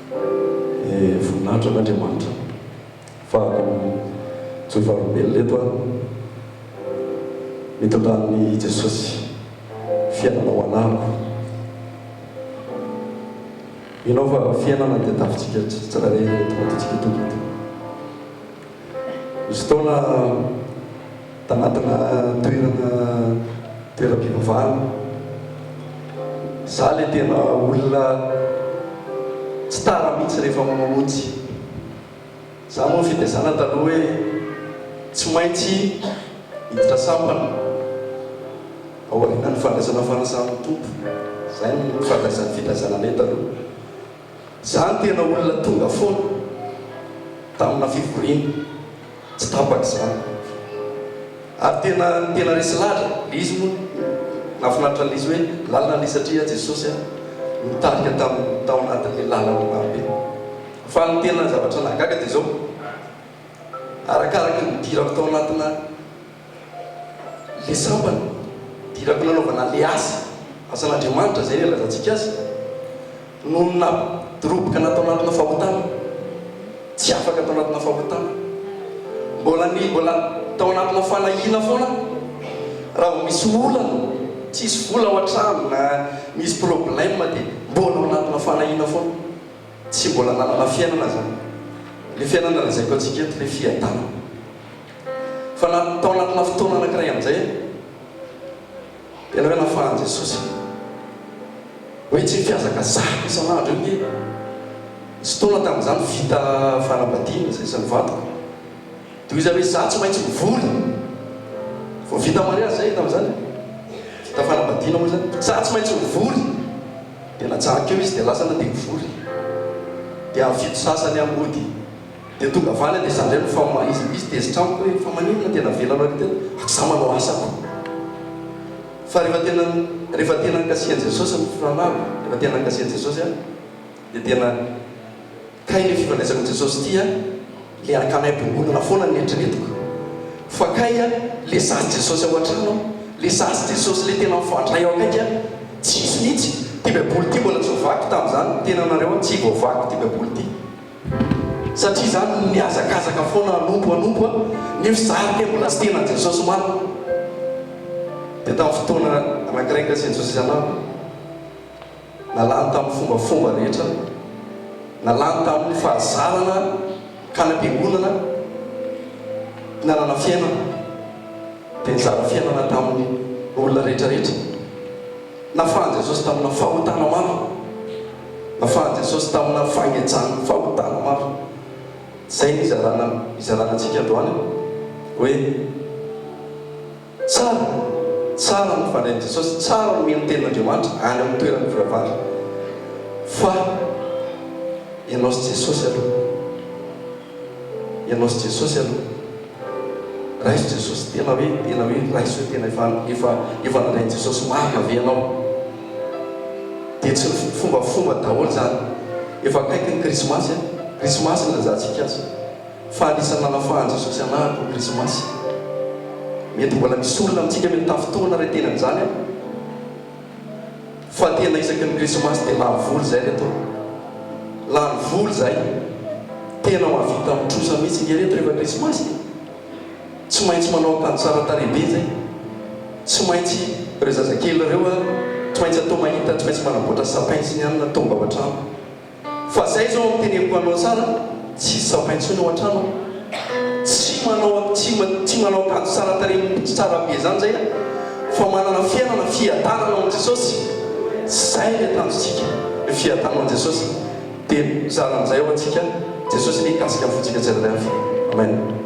voninahitra n'Andriamanitra fa tsy faharombelona eto a mitondran'ny Jesosy fiainana ho anako. Ianao fa fiainana dia tafitsika tsirairay eto matotsika tokoto. Misy fotoana tanatina toeram-pivavahana za le tena olona tsy tara mihitsy rehefa mamonjy. Za moa fitezana taloha hoe tsy maintsy hiditra sambana aoriana ny fandraisana fanasana tompo. Zay ny fandraisana fitezananay taloha. Za ny tena olona tonga foana tamina fivoriana tsy tapaka zany. Ary tena resy lahatra izy moa nafinaritra l'izy hoe lalina l'izy satria Jesosy mitarika tao anatin'le lalana marobe. Fa ny tena zavatra nahagaga dia zao, arakaraka nidirako tao anatina le sambana, dirako nanaovana le asan'Andriamanitra zay ny lazantsika azy, no naroboka natao anatina fahotana, tsy afaka tao anatina fahotana, mbola tao anatina fanahina foana. Raha misy olana tsisy vola ao an-trano na misy problème dia mbola anatina fanahina foana, tsy mbola nanana fiainana zany. Le fiainana lazaiko antsika eto le fiadanana. Fa tao anatina fotoana anankiray amin'izay tena hoe nafahan Jesosy hoe tsy mifazaka zaka isan'andro io dia misy fotoana tamin'izany vita fanambadiana zay isany vatoko. Toy izy hoe za tsy maintsy mivory vao vita mariazy zay tamin'izany, vita fanambadiana moa zany, za tsy maintsy mivory. Dia natsahaka eo izy dia lasa dia mivory, dia amin'ny fito sasany amody dia tonga valy dia zandray izy tezitra amiko hoe fa maninona tena velana ary tena za manao asako. Fa rehefa tena nikasihan Jesosy ny fifanako, rehefa tena nikasihan Jesosy dia tena kay le fifandraisako Jesosy ity le araka-naim-piongonana foana ny eritreretiko. Fa kay le zasy Jesosy ao an-trano, le zasy Jesosy le tena mifandray ao akaiky tsisy mihitsy. Ty baiboly ty mbola tsy vovaky tamin'izany, tena nareo tsy voavaky ty baiboly ty, satria zany niazakazaka foana anompo nefa zary mbola tsy tena Jesosy marina. Dia tamin'ny fotoana anankiray nikasihan Jesosy isan'andro, nalany tamin'ny fombafomba rehetra, nalany tamin'ny fahazarana ka nam-piangonana, nanana fiainana, dia nizara fiainana tamin'ny olona rehetrarehetra. Nafahan Jesosy tamina fahotana maro, nafahan Jesosy tamina fagnajana fahotana maro. Zay ny izarana antsika androany hoe tsara ny fandrain'i Jesosy, tsara ny mino tenin'Andriamanitra any amin'ny toerana fivavahana. Fa ianao sy Jesosy aloha, ianao sy Jesosy aloha, raiso Jesosy tena hoe raiso hoe tena efa narain'i Jesosy marina ve ianao. Dia tsy fombafomba daholo zany. Efa akaiky ny krismasy, krismasy ny lazantsika azy, fa anisany nanafahan Jesosy anahako ny krismasy. Mety mbola misy olona amintsika mety tafotoana ray tenan'izany fa tena isaky ny krismasy dia lany voly zay reto, lany voly zay tena mahavita mitrosa mihitsy ny reto rehefa krismasy. Tsy maintsy manao akanjo tsara tarehibe zay, tsy maintsy ireo zazakely ireo tsy maintsy atao mahita, tsy maintsy manamboatra sapin sy ny anina tonga ao an-trano. Fa zay zao amiteneniko anao tsara, tsy sapin tsony ao an-trano, tsy manao akanjo tsara tarehibe tsara be zany zay, fa manana fiainana fiadanana ao Jesosy. Zay le tanjontsika, le fiadanana ao Jesosy. Dia zaran'izay ao antsika, Jesosy mikasika fotsika tsirairay avy. Amen.